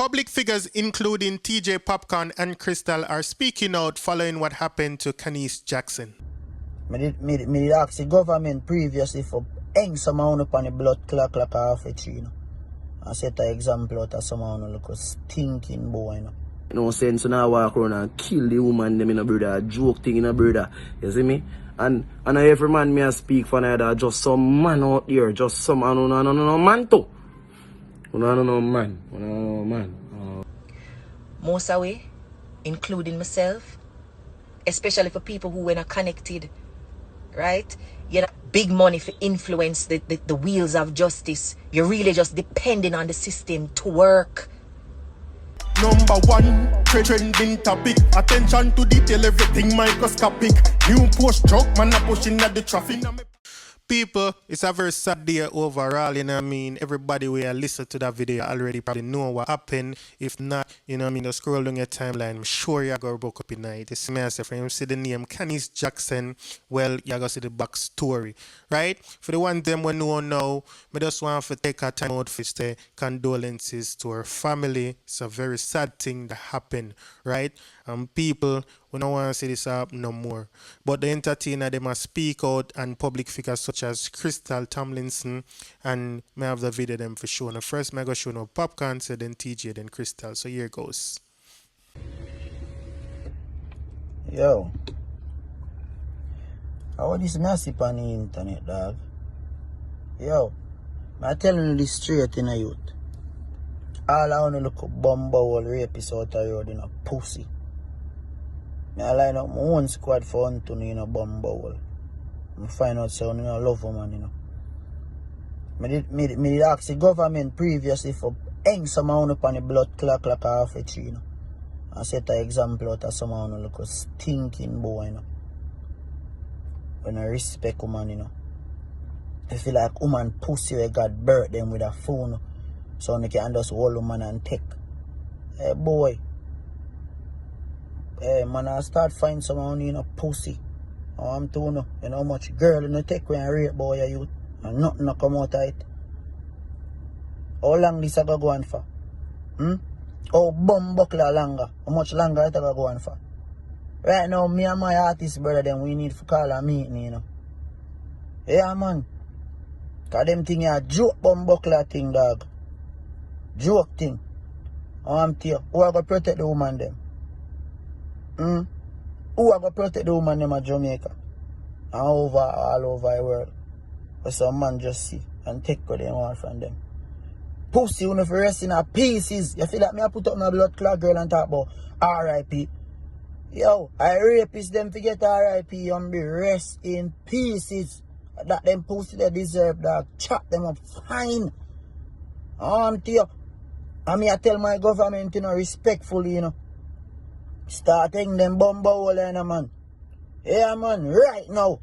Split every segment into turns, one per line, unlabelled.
Public figures including TeeJay, Popcaan and Krystal are speaking out following what happened to Khanice Jackson.
Me ask the government previously for hang someone up on the blood clock like half a tree, you know. I set an example out of someone who look a stinking boy, you know.
No sense now walk around and kill the woman them in a brother, joke thing in a brother. You see me? And every man me I speak for neither just some man out there, just some no man too. No man.
Most away, including myself, especially for people who were not connected, right? You know, big money for influence the wheels of justice. You're really just depending on the system to work.
Number one, trending topic. Attention to detail, everything microscopic. New post joke, man, a pushing at the traffic. People, it's a very sad day overall, you know what I mean? Everybody will listen to that video already probably know what happened. If not, you know what I mean, just scroll down your timeline. I'm sure you're going to book up in night. It's me as a friend. You see the name Khanice Jackson, well, you're going to see the backstory, right? For the one them when no one know, I just want to take a time out for say condolences to her family. It's a very sad thing that happened, right? People, we don't want to see this happen no more. But the entertainer, they must speak out, and public figures such as Krystal, Tomlinson, and may have the video them for sure. Now first, I go show no Popcaan, so then TeeJay, then Krystal. So here goes.
Yo. How this massive on the internet, dog? Yo. I'm telling you this straight in a youth. All I want to look at bumble rapist out of road in a pussy. I line up my own squad for Anthony in a bumble. I find out so I love him, man, you know. Me ask the government previously for hang someone up on the blood clock like half a tree, you know. I set an example out of someone who look a stinking boy, you know. When I respect woman, you know. I feel like woman pussy we got birth them with a phone. So they can just hold woman and take. Hey boy. Hey man, I start find someone in a pussy. Oh, I'm too no. You know how much girl in the take when I rape boy a youth. And nothing no come out of it. How long this a go on for? How bumbuckler longer? How much longer it a go on for? Right now, me and my artist brother them we need to call a meeting, you know. Yeah man. Cause them thing a joke bumbuckler thing, dog. Joke thing. I'm tell you, who are gonna protect the woman them? Who are gonna protect the woman them at Jamaica? And all over the world. But some man just see and take what they want from them. Pussy, you know, for rest in her pieces. You feel like me I put up my blood clot girl and talk about R.I.P. Yo, I rapist them to get R.I.P. and be rest in pieces. That them pussy they deserve, dog. Chop them up fine. Tell you. I mean, I tell my government, you know, respectfully, you know. Starting them bumble, you know, man. Yeah, man, right now.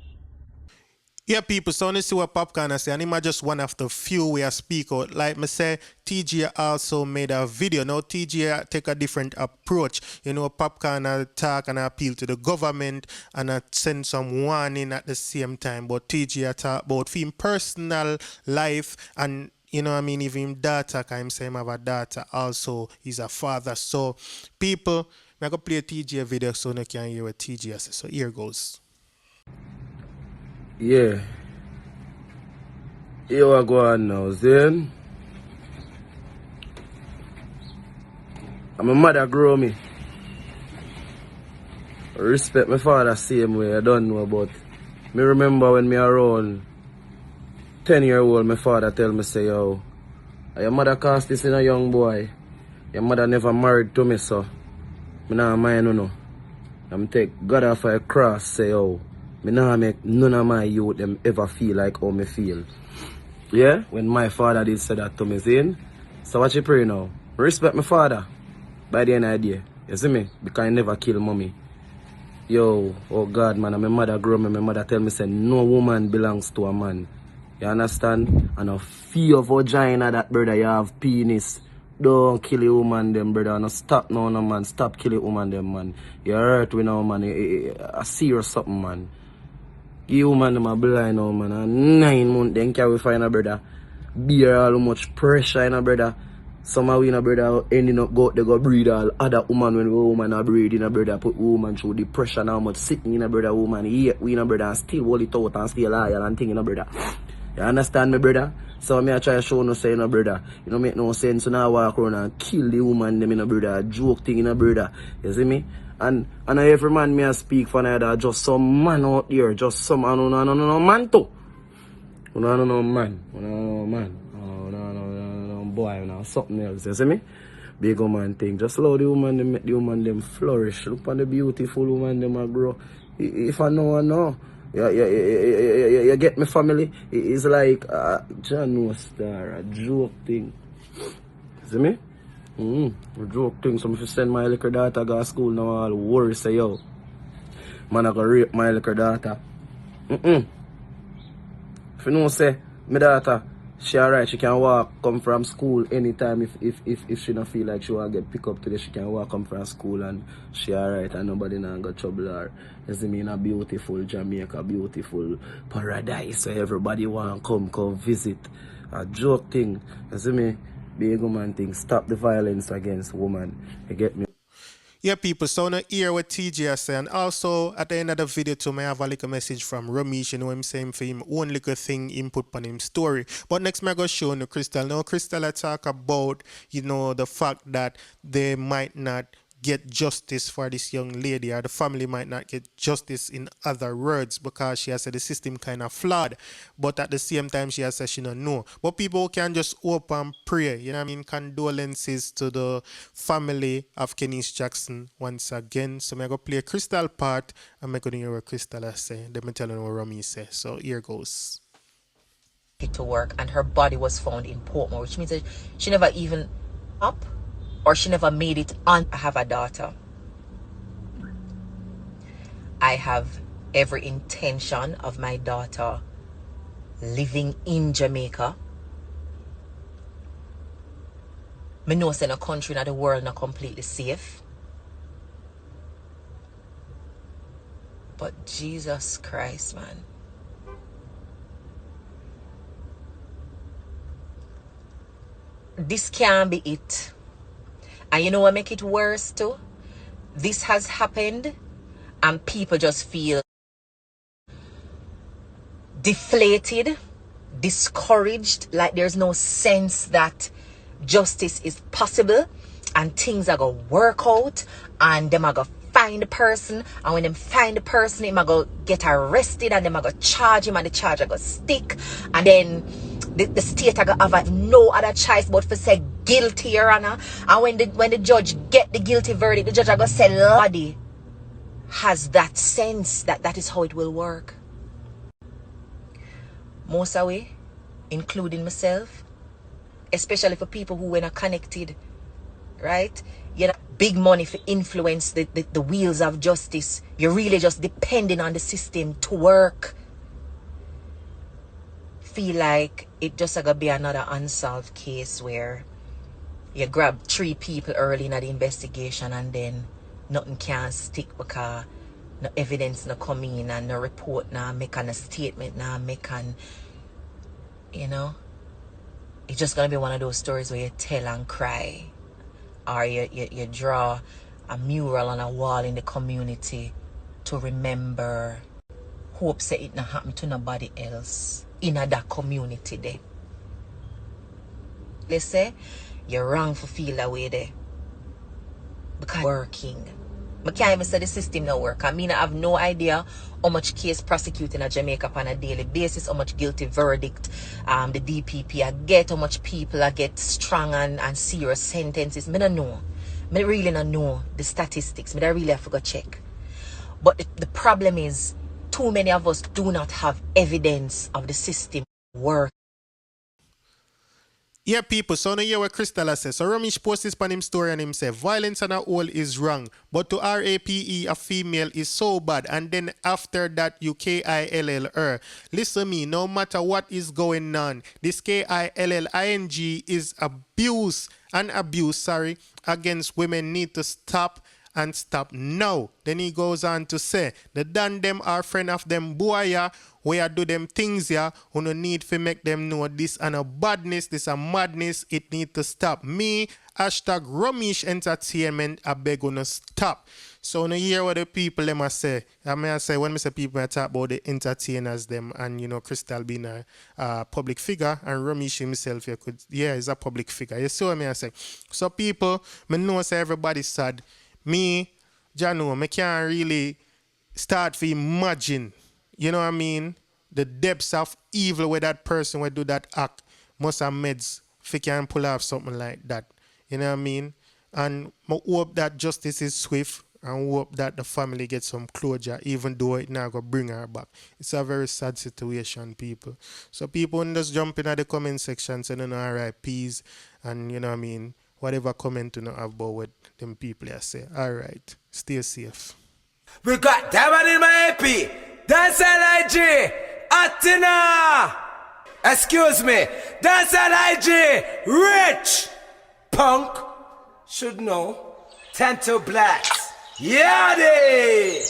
Yeah, people, so let's see what Popcaan say. And him just one of the few we speak out. Like me say, TeeJay also made a video. Now TeeJay take a different approach. You know, Popcaan talk and appeal to the government and send some warning at the same time. But TeeJay talk about him personal life and you know what I mean, even him daughter, because him say him have a daughter also, he's a father. So people, I'm going to play a TeeJay video so you can hear what TeeJay says. So here goes.
Yeah. Here we go on now, then. And my mother grew me. I respect my father same way, I don't know about. Me remember when me around 10-year-old, my father tell me, say, yo, your mother cast this in a young boy. Your mother never married to me, so me nah mind no. I'm take God off a cross, say, yo, me nah make none of my youth them ever feel like how me feel. Yeah? When my father did say that to me, saying, so what you pray now? Respect my father by the end of the day. You see me? Because I never kill mommy. Yo, oh God, man, and my mother grew me, my mother tell me, say, no woman belongs to a man. You understand? And a fear vagina that, brother, you have penis. Don't kill a woman, them, brother. No stop no, no, man. Stop killing woman, them, man. You hurt with no, man. I see you something, man. You woman, them, are blind now, man. And 9 months, then can we find a brother. Bear all much pressure in a brother. Some of we in a brother ending up they go breed all other woman when we woman are breeding a brother put woman through depression how much sitting in a brother woman here we in a brother and still hold it out and stay loyal and thing in a brother. You understand me brother? So me I try to show no say in a brother. You know make no sense so now walk around and kill the woman them in a brother, joke thing in a brother. You see me? And every man me I speak for neither just some man out there, just some no man too. No man. No man. No boy, no something else. You see me? Big woman thing. Just allow the woman them make the woman them flourish. Look on the beautiful woman them a grow. If I know, I know. You get me family? It's like John no star, a joke thing. See me? A joke thing. So if you send my little daughter go to school now all worry say yo. Man I go rape my little daughter. If you know say my daughter she alright, she can walk, come from school anytime if she don't feel like she want to get picked up today, she can walk come from school and she alright and nobody not got trouble her. You see me in a beautiful Jamaica, beautiful paradise where everybody want to come visit. A joke thing. You see me? Big woman thing. Stop the violence against women. You get me?
Yeah, people, so now hear what TeeJay say. And also, at the end of the video, too, I have a little message from Romeich, you know him saying for him, one little thing input on him story. But next, I'm going to show you Krystal. Now, Krystal, I talk about, you know, the fact that they might not get justice for this young lady, or the family might not get justice in other words, because she has said the system kind of flawed, but at the same time she has said she don't know. But people can just hope and pray, you know what I mean? Condolences to the family of Khanice Jackson once again. So I'm going to play a Krystal part and I'm going to hear what Krystal has said. Let me tell you what Romeich says. So here goes.
To work, and her body was found in Portmore, which means that she never even up, or she never made it on. I have a daughter. I have every intention of my daughter living in Jamaica. Me know say no country in the world not completely safe. But Jesus Christ, man. This can't be it. And you know what make it worse too? This has happened and people just feel deflated, discouraged, like there's no sense that justice is possible and things are gonna work out and them are gonna find the person, and when them find the person, him are gonna get arrested and them are gonna charge him and the charge are gonna stick, and then the state are gonna have no other choice but to say guilty, Your Honor. And when the judge get the guilty verdict, the judge are gonna say body has that sense that is how it will work. Most of we, including myself, especially for people who were not connected, right? You know, big money for influence the wheels of justice. You're really just depending on the system to work. Feel like it just gonna be another unsolved case where you grab 3 people early in the investigation and then nothing can stick because no evidence no come in and no report now make a statement now make an, you know, it's just gonna be one of those stories where you tell and cry, or you draw a mural on a wall in the community to remember, hope say it not happen to nobody else in that community there. Let's say you're wrong for feel that way there because working. I can't even say the system not work. I mean, I have no idea how much case prosecuting in Jamaica on a daily basis, how much guilty verdict the DPP I get, how much people I get strong and serious sentences. I don't know. I really don't know the statistics. I really have to go check. But the problem is, too many of us do not have evidence of the system work.
Yeah, people, so now hear what Krystal says. So Romeich posts this on him story and him say, violence on a whole is wrong, but to RAPE, a female is so bad. And then after that, you KILL. Listen me, no matter what is going on, this KILLING is abuse against women need to stop and stop now. Then he goes on to say, the done them are friend of them boya where I do them things here, who no need to make them know this and a badness, this a madness, it need to stop. Me, hashtag Romeich Entertainment, I beg on stop. So no hear what the people them I say. I say when I say people I talk about the entertainers them and Krystal being a public figure and Romeich himself is a public figure. You see what I say? So people, me know say everybody sad. Me, Jano, me can't really start to imagine, you know what I mean, the depths of evil where that person would do that act must have meds if he can pull off something like that. You know what I mean? And I hope that justice is swift and hope that the family gets some closure, even though it not going to bring her back. It's a very sad situation, people. So people just jump in at the comment section saying, RIPs, and you know what I mean, whatever comment you know about what them people I say. All right, stay safe.
We got that one in my AP. Dancehall IG. Atina. Excuse me. Dancehall IG. Rich. Punk. Should know. Tento Blacks. Yeah, they.